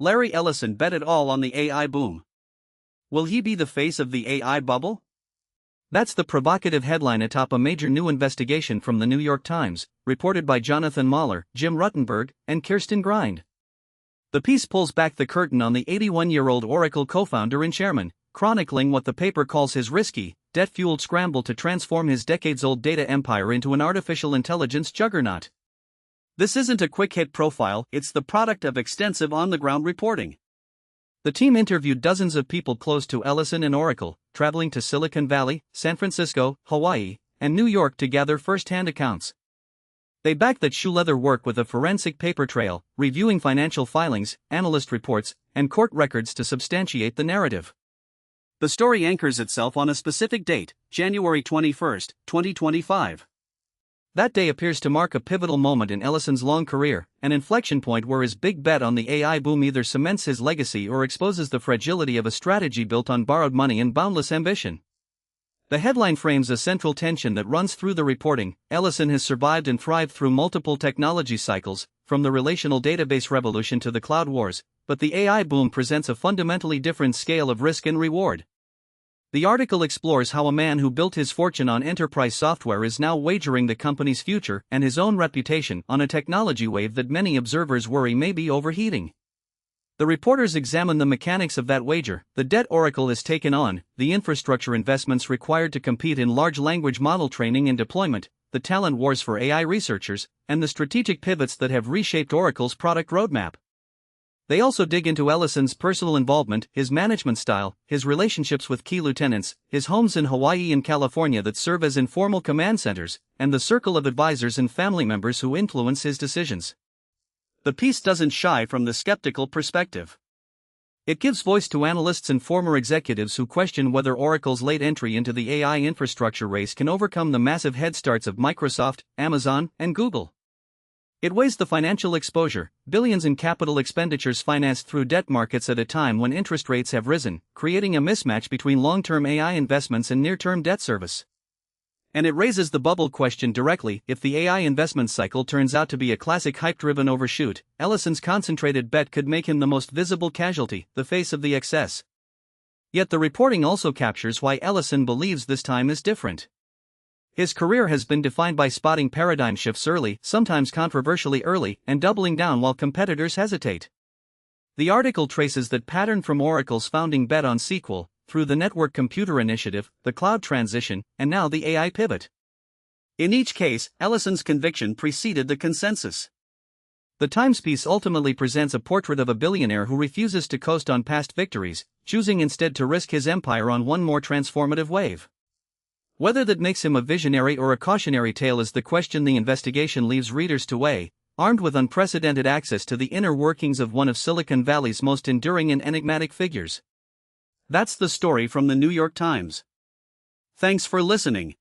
Larry Ellison bet it all on the AI boom. Will he be the face of the AI bubble? That's the provocative headline atop a major new investigation from the New York Times, reported by Jonathan Mahler, Jim Ruttenberg, and Kirsten Grind. The piece pulls back the curtain on the 81-year-old Oracle co-founder and chairman, chronicling what the paper calls his risky, debt-fueled scramble to transform his decades-old data empire into an artificial intelligence juggernaut. This isn't a quick-hit profile, it's the product of extensive on-the-ground reporting. The team interviewed dozens of people close to Ellison and Oracle, traveling to Silicon Valley, San Francisco, Hawaii, and New York to gather first-hand accounts. They backed that shoe-leather work with a forensic paper trail, reviewing financial filings, analyst reports, and court records to substantiate the narrative. The story anchors itself on a specific date, January 21, 2025. That day appears to mark a pivotal moment in Ellison's long career, an inflection point where his big bet on the AI boom either cements his legacy or exposes the fragility of a strategy built on borrowed money and boundless ambition. The headline frames a central tension that runs through the reporting. Ellison has survived and thrived through multiple technology cycles, from the relational database revolution to the cloud wars, but the AI boom presents a fundamentally different scale of risk and reward. The article explores how a man who built his fortune on enterprise software is now wagering the company's future and his own reputation on a technology wave that many observers worry may be overheating. The reporters examine the mechanics of that wager, the debt Oracle has taken on, the infrastructure investments required to compete in large language model training and deployment, the talent wars for AI researchers, and the strategic pivots that have reshaped Oracle's product roadmap. They also dig into Ellison's personal involvement, his management style, his relationships with key lieutenants, his homes in Hawaii and California that serve as informal command centers, and the circle of advisors and family members who influence his decisions. The piece doesn't shy from the skeptical perspective. It gives voice to analysts and former executives who question whether Oracle's late entry into the AI infrastructure race can overcome the massive head starts of Microsoft, Amazon, and Google. It weighs the financial exposure, billions in capital expenditures financed through debt markets at a time when interest rates have risen, creating a mismatch between long-term AI investments and near-term debt service. And it raises the bubble question directly. If the AI investment cycle turns out to be a classic hype-driven overshoot, Ellison's concentrated bet could make him the most visible casualty, the face of the excess. Yet the reporting also captures why Ellison believes this time is different. His career has been defined by spotting paradigm shifts early, sometimes controversially early, and doubling down while competitors hesitate. The article traces that pattern from Oracle's founding bet on SQL, through the network computer initiative, the cloud transition, and now the AI pivot. In each case, Ellison's conviction preceded the consensus. The Times piece ultimately presents a portrait of a billionaire who refuses to coast on past victories, choosing instead to risk his empire on one more transformative wave. Whether that makes him a visionary or a cautionary tale is the question the investigation leaves readers to weigh, armed with unprecedented access to the inner workings of one of Silicon Valley's most enduring and enigmatic figures. That's the story from the New York Times. Thanks for listening.